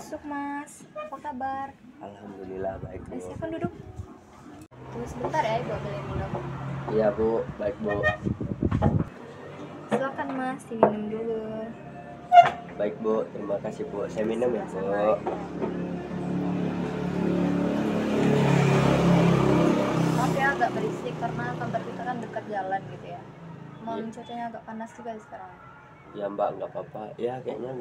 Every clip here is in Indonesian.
Masuk Mas, apa kabar? Alhamdulillah baik Bu. Silakan duduk. Tunggu sebentar ya, Ibu ambilin minum. Iya Bu, baik Bu. Silakan Mas, diminum dulu. Baik Bu, terima kasih Bu. Saya minum ya Bu. Maaf ya agak berisik karena kantor kita kan dekat jalan gitu ya. Iya. Cuacanya agak panas juga sekarang. Ya Mbak, nggak apa-apa. Ya kayaknya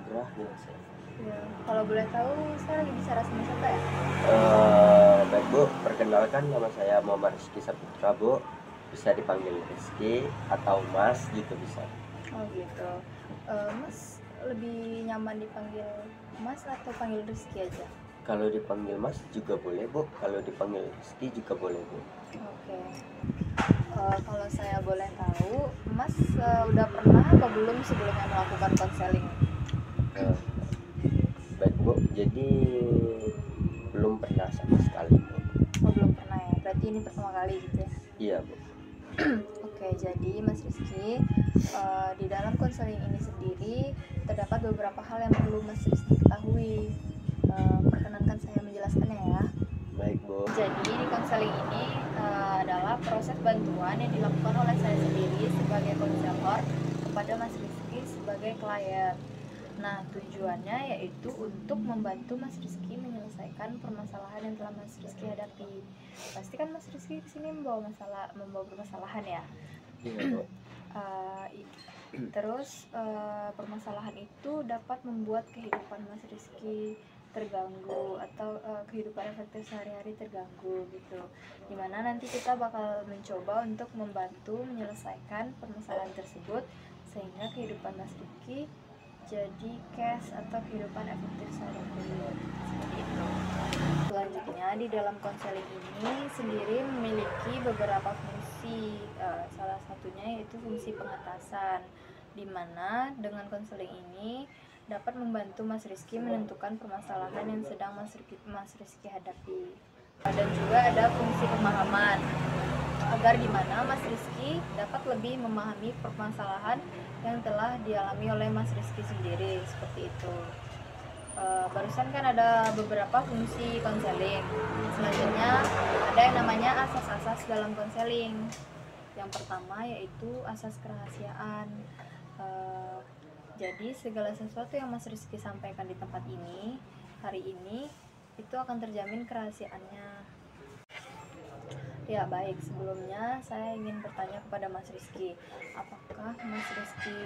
gerah ya saya. Ya, kalau boleh tahu saya lagi bicara sama siapa ya? Baik Bu, perkenalkan nama saya Muhammad Rizky Saputra Bu. Bisa dipanggil Rizky atau Mas gitu bisa. Oh gitu. Mas lebih nyaman dipanggil Mas atau panggil Rizky aja? Kalau dipanggil Mas juga boleh Bu. Kalau dipanggil Rizky juga boleh Bu. Oke. Kalau saya boleh tahu, Mas udah pernah atau belum sebelumnya melakukan konseling? Eh, Baik Bu, jadi belum pernah sama sekali Bu. Oh belum pernah ya, berarti ini pertama kali gitu ya? Iya Bu. Oke, jadi Mas Rizky, di dalam konseling ini sendiri terdapat beberapa hal yang perlu Mas Rizky ketahui. Perkenankan saya menjelaskannya ya. Baik Bu. Jadi di konseling ini adalah proses bantuan yang dilakukan oleh saya sendiri sebagai konselor kepada Mas Rizky sebagai klien. Nah, tujuannya yaitu untuk membantu Mas Rizky menyelesaikan permasalahan yang telah Mas Rizky hadapi. Pasti kan Mas Rizky kesini membawa permasalahan ya. Iya Bu. Terus permasalahan itu dapat membuat kehidupan Mas Rizky terganggu atau kehidupan efektif sehari-hari terganggu gitu. Dimana nanti kita bakal mencoba untuk membantu menyelesaikan permasalahan tersebut sehingga kehidupan Mas Rizky jadi cash atau kehidupan efektif sehari-hari seperti itu. Selanjutnya di dalam konseling ini sendiri memiliki beberapa fungsi, salah satunya yaitu fungsi pengetasan, di mana dengan konseling ini dapat membantu Mas Rizky menentukan permasalahan yang sedang Mas Rizky hadapi. Dan juga ada fungsi pemahaman, agar dimana Mas Rizky dapat lebih memahami permasalahan yang telah dialami oleh Mas Rizky sendiri seperti itu. Barusan kan ada beberapa fungsi konseling. Selanjutnya ada yang namanya asas-asas dalam konseling. Yang pertama yaitu asas kerahasiaan. Jadi segala sesuatu yang Mas Rizky sampaikan di tempat ini hari ini itu akan terjamin kerahasiaannya. Ya baik, sebelumnya saya ingin bertanya kepada Mas Rizky, apakah Mas Rizky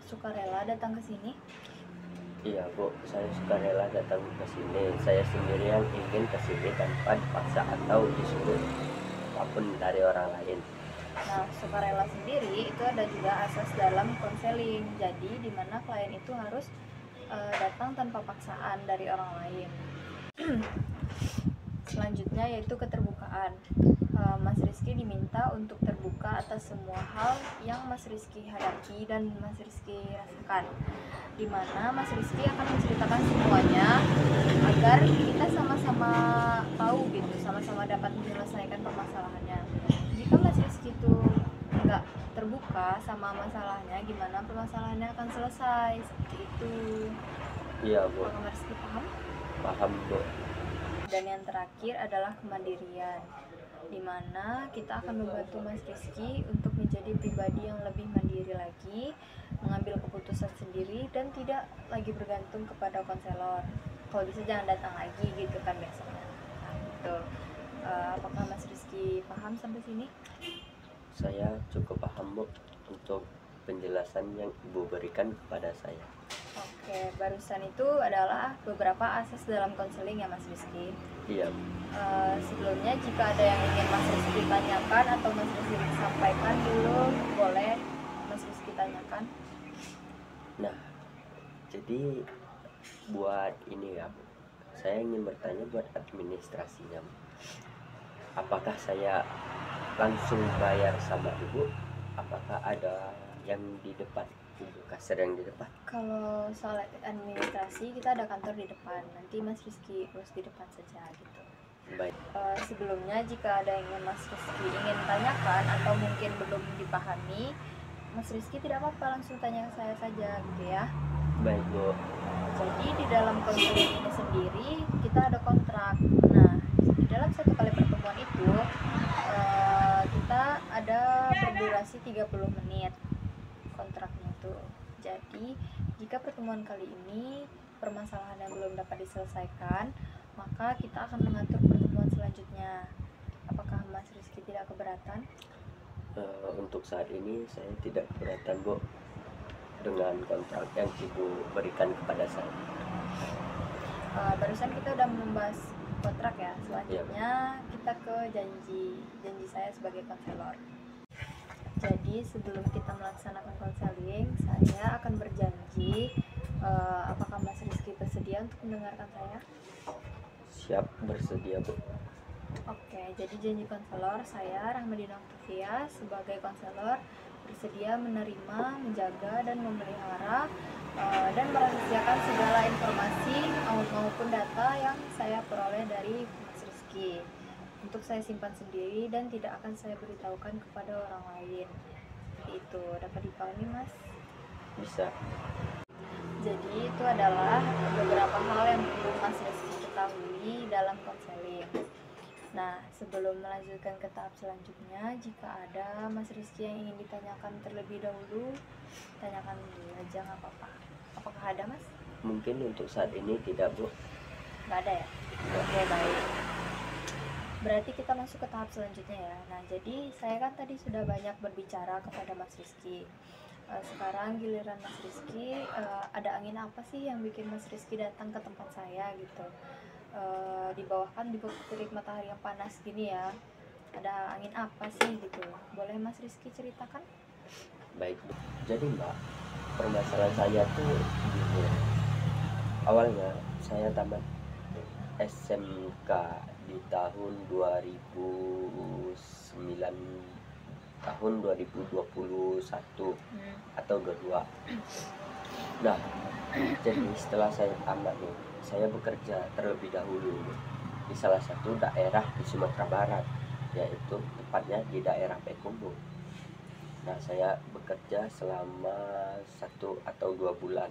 sukarela datang ke sini? Iya Bu, saya sukarela datang ke sini. Saya sendiri yang ingin ke sini tanpa dipaksa atau disuruh apapun dari orang lain. Nah, sukarela sendiri itu ada juga asas dalam konseling. Jadi di mana klien itu harus datang tanpa paksaan dari orang lain. Selanjutnya yaitu keterbukaan. Mas Rizky diminta untuk terbuka atas semua hal yang Mas Rizky hadapi dan Mas Rizky rasakan, dimana Mas Rizky akan menceritakan semuanya agar kita sama-sama tahu gitu, sama-sama dapat menyelesaikan permasalahannya. Jika Mas Rizky itu nggak terbuka sama masalahnya, gimana permasalahannya akan selesai seperti itu. Iya Bu. Apakah Mas Rizky paham? Paham Bu. Dan yang terakhir adalah kemandirian, di mana kita akan membantu Mas Rizky untuk menjadi pribadi yang lebih mandiri lagi, mengambil keputusan sendiri dan tidak lagi bergantung kepada konselor. Kalau bisa jangan datang lagi gitu kan biasanya. Nah, gitu. Apakah Mas Rizky paham sampai sini? Saya cukup paham Bu untuk penjelasan yang Ibu berikan kepada saya. Oke, barusan itu adalah beberapa asas dalam konseling ya Mas Rizky. Iya. Sebelumnya jika ada yang ingin Mas Rizky tanyakan atau Mas Rizky sampaikan dulu, boleh Mas Rizky tanyakan. Nah, jadi buat ini ya Bu, saya ingin bertanya buat administrasinya Bu. Apakah saya langsung bayar sama Ibu? Apakah ada yang di depan? Ibu kasir yang di depan? Kalau soal administrasi kita ada kantor di depan, nanti Mas Rizky urus di depan saja gitu. Baik. Sebelumnya jika ada yang ingin Mas Rizky ingin tanyakan atau mungkin belum dipahami, Mas Rizky tidak apa-apa langsung tanya ke saya saja gitu ya. Baik Bu. Jadi di dalam konseling ini sendiri kita ada kontrak. Nah, di dalam satu kali pertemuan itu kita ada berdurasi 30 menit kontraknya itu. Jadi jika pertemuan kali ini permasalahan yang belum dapat diselesaikan, maka kita akan mengatur pertemuan selanjutnya. Apakah Mas Rizky tidak keberatan? Untuk saat ini saya tidak keberatan, Bu, dengan kontrak yang Ibu berikan kepada saya. Barusan kita udah membahas kontrak ya. Selanjutnya kita ke janji saya sebagai konselor. Jadi sebelum kita melaksanakan konseling, saya akan berjanji. Apakah Mas Rizky bersedia untuk mendengarkan saya? Siap, bersedia, Bu. Oke, jadi janji konselor saya, Rahmadina Octavia, sebagai konselor bersedia menerima, menjaga, dan memelihara dan merahasiakan segala informasi maupun data yang saya peroleh dari Mas Rizky. Untuk saya simpan sendiri dan tidak akan saya beritahukan kepada orang lain. Itu dapat dipahami, Mas? Bisa. Jadi itu adalah beberapa hal yang perlu Mas Rizky ketahui dalam konseling. Nah, sebelum melanjutkan ke tahap selanjutnya, jika ada Mas Rizky yang ingin ditanyakan terlebih dahulu, tanyakan dulu aja, nggak apa-apa. Apakah ada, Mas? Mungkin untuk saat ini tidak, Bu. Nggak ada ya? Oke, baik. Berarti kita masuk ke tahap selanjutnya ya. Nah, jadi saya kan tadi sudah banyak berbicara kepada Mas Rizky. Sekarang giliran Mas Rizky, ada angin apa sih yang bikin Mas Rizky datang ke tempat saya gitu? Di bawah kan di terik matahari yang panas gini ya, ada angin apa sih gitu? Boleh Mas Rizky ceritakan? Baik, Bu. Jadi, Mbak, permasalahan saya tuh gini. Awalnya saya tamat SMK di tahun 2009, tahun 2021 atau 22. Nah, jadi setelah saya tamat nih, saya bekerja terlebih dahulu di salah satu daerah di Sumatera Barat, yaitu tepatnya di daerah Payakumbuh. Nah, saya bekerja selama 1 atau 2 bulan.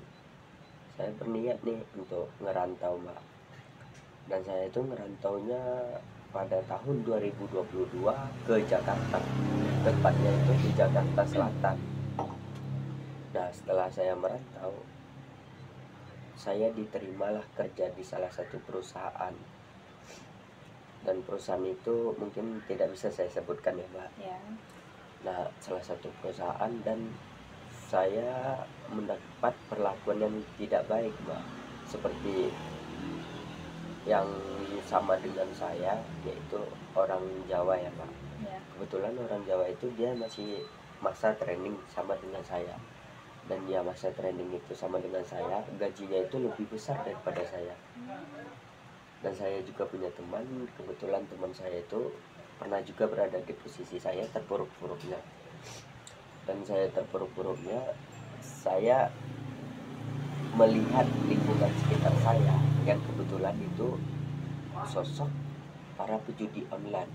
Saya berniat nih untuk ngerantau, Mbak. Dan saya itu ngerantaunya pada tahun 2022 ke Jakarta, tepatnya itu di Jakarta Selatan. Nah, setelah saya merantau, saya diterimalah kerja di salah satu perusahaan. Dan perusahaan itu mungkin tidak bisa saya sebutkan ya, Mbak. Ya. Nah, salah satu perusahaan, dan saya mendapat perlakuan yang tidak baik, Mbak. Seperti yang sama dengan saya, yaitu orang Jawa ya, Pak. Ya. Kebetulan orang Jawa itu dia masih masa training sama dengan saya. Dan dia masa training itu sama dengan saya, gajinya itu lebih besar daripada saya. Dan saya juga punya teman, kebetulan teman saya itu pernah juga berada di posisi saya terpuruk-puruknya. Dan saya terpuruk-puruknya, saya melihat lingkungan sekitar saya yang kebetulan itu sosok para pejudi online.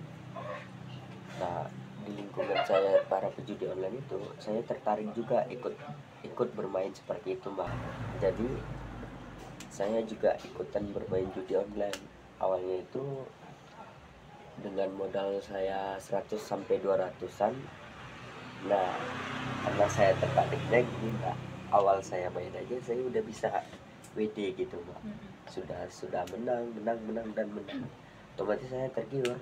Nah, di lingkungan saya para pejudi online itu, saya tertarik juga ikut bermain seperti itu, Mbak. Jadi saya juga ikutan bermain judi online. Awalnya itu dengan modal saya 100 sampai 200-an. Nah, karena saya tertariknya gini, Mbak. Awal saya main aja saya udah bisa WD gitu, Mbak. Sudah menang. Otomatis saya tergiur.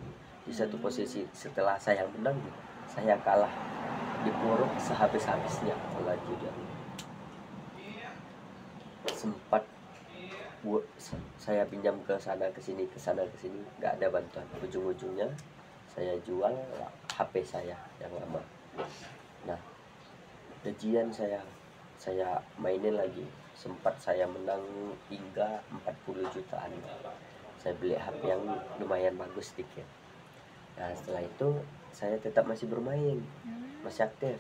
Di satu posisi setelah saya menang, saya kalah, dipuruk sehabis-habisnya oleh judi. Sempat saya pinjam ke sana ke sini, nggak ada bantuan. Ujung-ujungnya saya jual HP saya yang lama. Nah, gajian saya mainin lagi. Sempat saya menang hingga 40 jutaan. Saya beli HP yang lumayan bagus sedikit. Nah, setelah itu saya tetap masih bermain, masih aktif.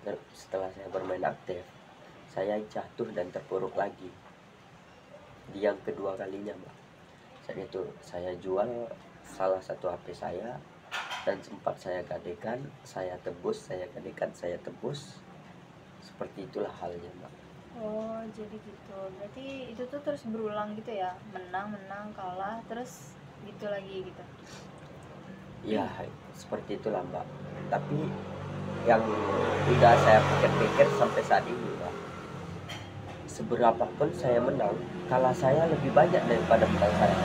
Dan setelah saya bermain aktif, saya jatuh dan terpuruk lagi di yang kedua kalinya, Mbak. Saat itu saya jual salah satu HP saya, dan sempat saya gadekan, saya tebus, saya gadekan, saya tebus. Seperti itulah halnya, Mbak. Oh, jadi gitu. Berarti itu tuh terus berulang gitu ya? Menang, menang, kalah, terus gitu lagi gitu. Ya seperti itulah Mbak. Tapi yang udah saya pikir-pikir sampai saat ini Mbak, seberapapun saya menang, kalah saya lebih banyak daripada menang saya.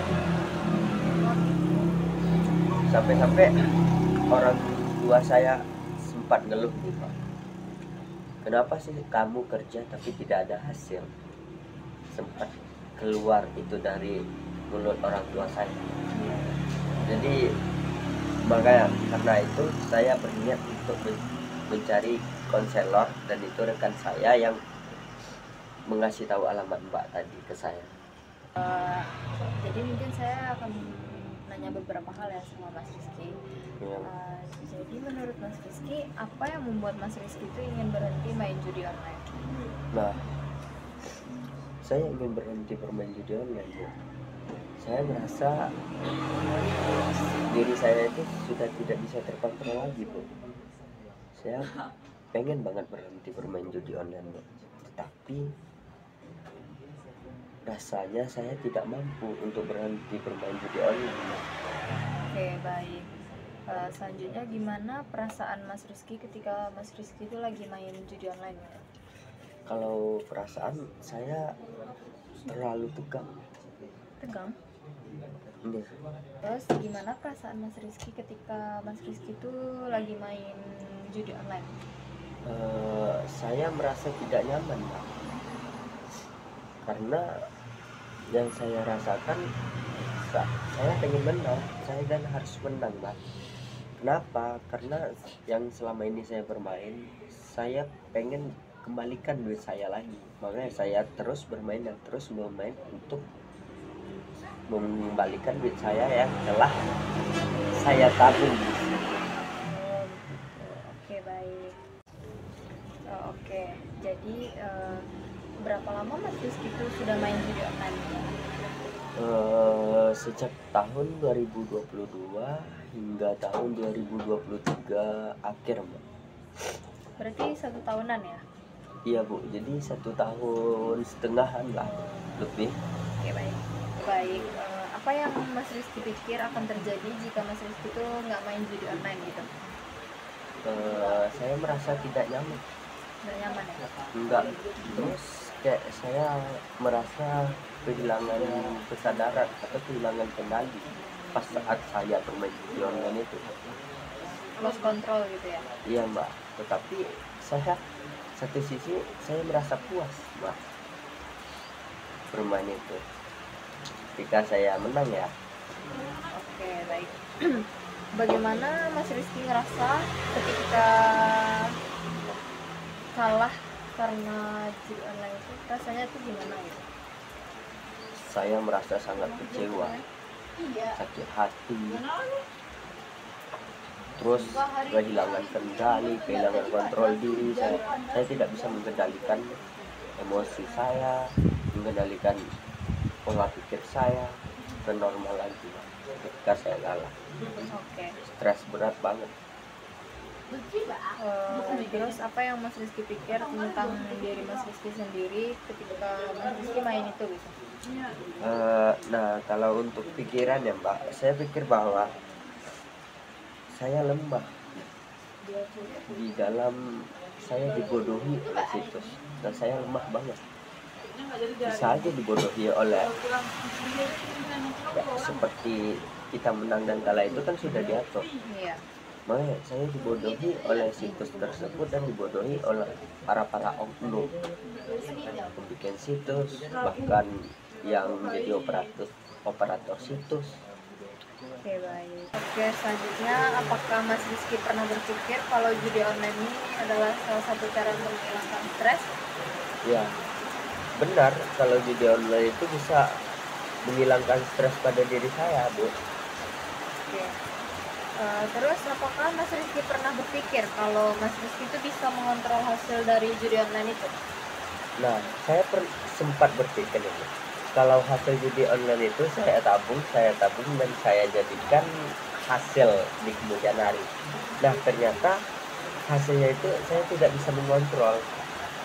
Sampai-sampai orang tua saya sempat ngeluh nih Pak, kenapa sih kamu kerja tapi tidak ada hasil? Sempat keluar itu dari mulut orang tua saya. Jadi makanya karena itu saya berniat untuk mencari konselor, dan itu rekan saya yang mengasih tahu alamat Mbak tadi ke saya. Jadi mungkin saya akan nanya beberapa hal ya sama Mas Rizky. Ya. Jadi menurut Mas Rizky, apa yang membuat Mas Rizky itu ingin berhenti main judi online? Nah, saya ingin berhenti bermain judi online Bu. Saya merasa diri saya itu sudah tidak bisa terkontrol lagi Bu. Saya pengen banget berhenti bermain judi online Bu, tetapi rasanya saya tidak mampu untuk berhenti bermain judi online. Oke, baik. Selanjutnya gimana perasaan Mas Rizky ketika Mas Rizky itu lagi main judi online gitu? Kalau perasaan saya terlalu tegang. Tegang. Iya. Terus gimana perasaan Mas Rizky ketika Mas Rizky itu lagi main judi online? Saya merasa tidak nyaman Pak, karena yang saya rasakan saya pengen menang, saya dan harus menang Pak. Kenapa? Karena yang selama ini saya bermain, saya pengen kembalikan duit saya lagi, makanya saya terus bermain dan terus bermain untuk mengembalikan duit saya yang telah saya tabung. Oh, gitu. Oke, baik. Oke, jadi berapa lama Mas Rizky itu sudah main judi online? Sejak tahun 2022 hingga tahun 2023 akhir Mbak. Berarti 1 tahunan ya? Iya Bu, jadi 1 tahun setengahan lah lebih. Oke, baik. Baik, apa yang Mas Rizky pikir akan terjadi jika Mas Rizky itu nggak main judi online gitu? Saya merasa tidak nyaman. Nggak nyaman ya? Enggak. Terus kayak saya merasa kehilangan kesadaran atau kehilangan kendali pas saat saya bermain judi online itu. Lost control gitu ya? Iya Mbak, tetapi saya satu sisi saya merasa puas Mbak bermain itu ketika saya menang ya. Oke, baik. Bagaimana Mas Rizky ngerasa ketika kalah karena judi online itu? Rasanya tuh gimana gitu? Saya merasa sangat kecewa, sakit hati, terus kehilangan kendali, kehilangan kontrol diri. Saya tidak bisa mengendalikan emosi saya, mengendalikan pola pikir saya ke normal lagi ketika saya kalah. Oke. Stres berat banget. Terus apa yang Mas Rizky pikir tentang diri Mas Rizky sendiri ketika Mas Rizky main itu gitu? Nah, kalau untuk pikiran ya Mbak, saya pikir bahwa saya lemah di dalam, saya dibodohi oleh situs, dan saya lemah banget. Bisa aja dibodohi oleh, ya, seperti kita menang dan kalah itu kan sudah diatur. Iya. Makanya saya dibodohi oleh situs tersebut dan dibodohi oleh para oknum yang bikin situs, bahkan yang menjadi operator situs. Oke, baik. Oke, selanjutnya apakah Mas Rizky pernah berpikir kalau judi online ini adalah salah satu cara untuk menghilangkan stres? Ya, benar, kalau judi online itu bisa menghilangkan stres pada diri saya Bu. Oke. Terus apakah Mas Rizky pernah berpikir kalau Mas Rizky itu bisa mengontrol hasil dari judi online itu? Nah, saya sempat berpikir ini, kalau hasil judi online itu saya tabung dan saya jadikan hasil di kemudian hari. Nah, ternyata hasilnya itu saya tidak bisa mengontrol.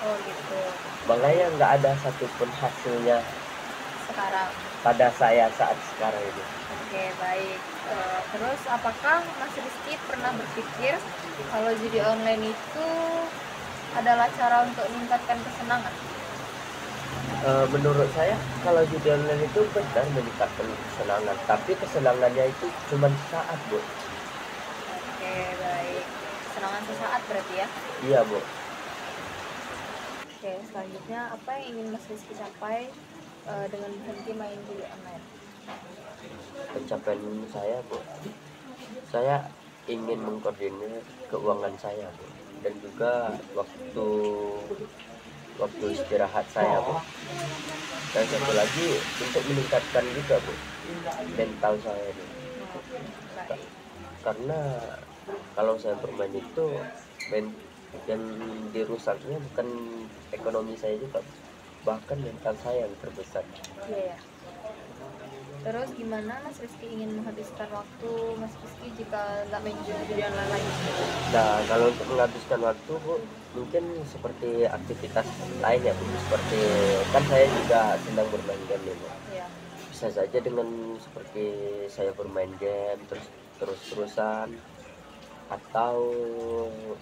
Oh gitu. makanya nggak ada satupun hasilnya sekarang. pada saya saat sekarang ini. Oke, baik. Terus apakah Mas Rizky pernah berpikir kalau judi online itu adalah cara untuk meningkatkan kesenangan? Menurut saya kalau judi online itu benar meningkatkan kesenangan, tapi kesenangannya itu cuma saat, Bu. Oke, baik. Kesenangan sesaat berarti ya? Iya, Bu. Oke, selanjutnya apa yang ingin Mas Rizky capai dengan berhenti main judi online? Pencapaian saya, Bu, saya ingin mengkoordinir keuangan saya, Bu, dan juga waktu istirahat saya, Bu. Dan satu lagi untuk meningkatkan juga, Bu, mental saya, Bu. Baik. Karena kalau saya bermain itu yang dirusaknya bukan ekonomi saya juga, bahkan mental saya yang terbesar. Iya ya. Terus gimana Mas Rizky ingin menghabiskan waktu Mas Rizky jika nggak main judi online lagi? Nah, kalau untuk menghabiskan waktu, Bu, mungkin seperti aktivitas lain ya, Bu. Seperti kan saya juga sedang bermain game nih, Bu. Iya. Bisa saja dengan seperti saya bermain game terus-terusan, atau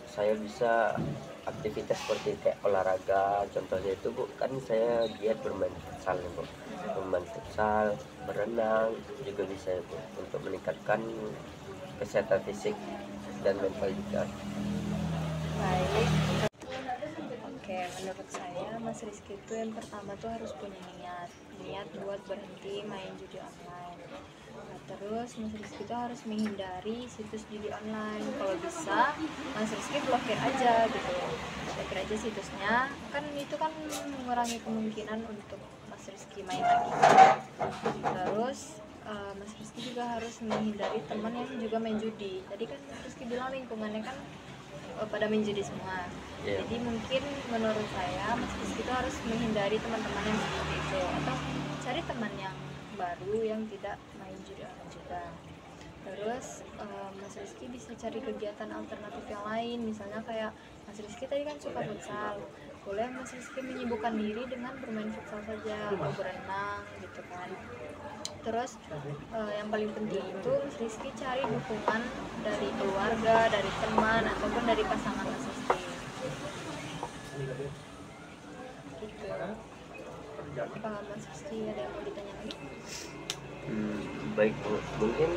saya bisa aktivitas seperti kayak olahraga. Contohnya itu, Bu, kan saya giat bermain futsal, Bu. Bermain futsal, berenang juga bisa ya, Bu, untuk meningkatkan kesehatan fisik dan mental juga. Baik. Oke, menurut saya Mas Rizky itu yang pertama tuh harus punya niat buat berhenti main judi online. Nah, terus Mas Rizky itu harus menghindari situs judi online. Kalau bisa Mas Rizky blokir aja gitu, blokir aja situsnya, kan itu kan mengurangi kemungkinan untuk Mas Rizky main lagi. Terus Mas Rizky juga harus menghindari teman yang juga main judi. Tadi kan Mas Rizky bilang lingkungannya kan pada main judi semua. Yeah. Jadi mungkin menurut saya Mas Rizky itu harus menghindari teman-teman yang seperti itu, atau cari teman yang baru yang tidak main judi online juga. Terus Mas Rizky bisa cari kegiatan alternatif yang lain, misalnya kayak Mas Rizky tadi kan suka futsal, boleh Mas Rizky menyibukkan diri dengan bermain futsal saja atau berenang gitu kan. Terus yang paling penting itu Mas Rizky cari dukungan dari keluarga, dari teman, ataupun dari pasangan Mas Rizky gitu. Apa Mas Rizky ada yang mau ditanya lagi? Baik, Bu, mungkin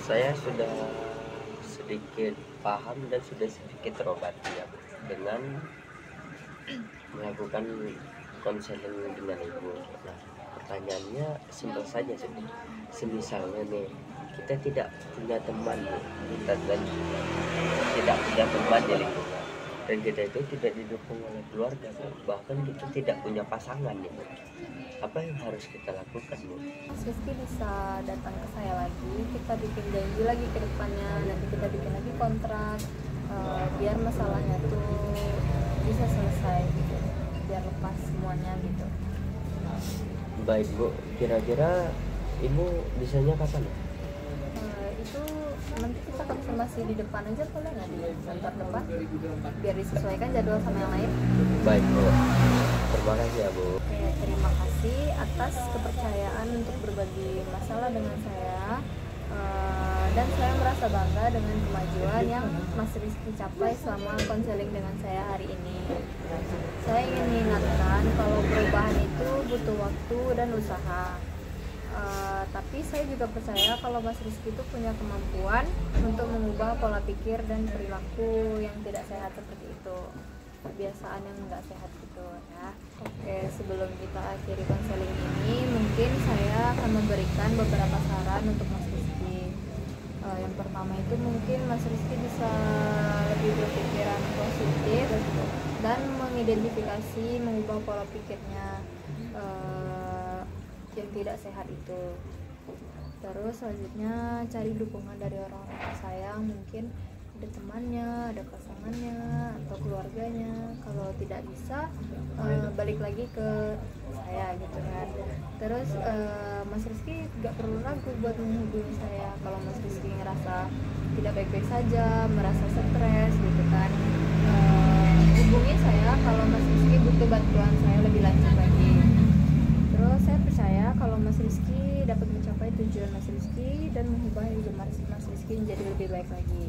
saya sudah sedikit paham dan sudah sedikit terobati ya, Bu, dengan melakukan konseling dengan Ibu. Nah, pertanyaannya simpel saja sih, Bu. Semisalnya nih kita tidak punya teman, Bu, kita dan tidak punya teman di lingkungan, dan kita itu tidak didukung oleh keluarga, Bu, bahkan kita tidak punya pasangan nih, Bu. Apa yang harus kita lakukan, Bu? Mas Rizky bisa datang ke saya lagi, kita bikin janji lagi ke depannya, nanti kita bikin lagi kontrak, biar masalahnya tuh bisa selesai gitu, biar lepas semuanya gitu. Baik, Bu, kira-kira Ibu bisanya kapan ya? Itu nanti kita konfirmasi di depan aja, boleh nggak, di kantor depan, biar disesuaikan jadwal sama yang lain. Baik, Bu, terima kasih ya, Bu. Oke, terima kasih atas kepercayaan untuk berbagi masalah dengan saya. Dan saya merasa bangga dengan kemajuan yang Mas Rizky capai selama konseling dengan saya hari ini. Saya ingin mengingatkan kalau perubahan itu butuh waktu dan usaha. Tapi saya juga percaya kalau Mas Rizky itu punya kemampuan untuk mengubah pola pikir dan perilaku yang tidak sehat seperti itu, kebiasaan yang nggak sehat gitu ya. Oke, sebelum kita akhiri konseling ini, mungkin saya akan memberikan beberapa saran untuk Mas Rizky. Yang pertama itu mungkin Mas Rizky bisa lebih berpikiran positif dan mengidentifikasi, mengubah pola pikirnya yang tidak sehat itu. Terus selanjutnya cari dukungan dari orang-orang tersayang, mungkin ada temannya, ada pasangannya, atau keluarganya. Kalau tidak bisa, balik lagi ke saya gitu kan. Terus Mas Rizky gak perlu ragu buat menghubungi saya kalau Mas Rizky ngerasa tidak baik-baik saja, merasa stres gitu kan. hubungi saya kalau Mas Rizky butuh bantuan saya lebih lanjut lagi. Terus saya percaya kalau Mas Rizky dapat mencapai tujuan Mas Rizky dan mengubah hidup Mas Rizky menjadi lebih baik lagi.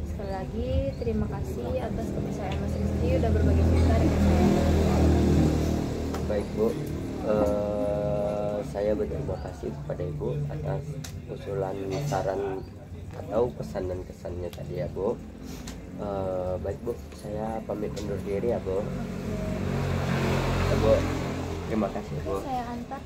Sekali lagi terima kasih atas kepercayaan Mas Rizky udah berbagi cerita dengan saya. Baik Bu, saya berterima kasih kepada Ibu atas usulan saran atau pesan dan kesannya tadi ya Bu. Baik Bu, saya pamit undur diri ya Bu. Ya Bu, terima kasih Bu. Saya Anta,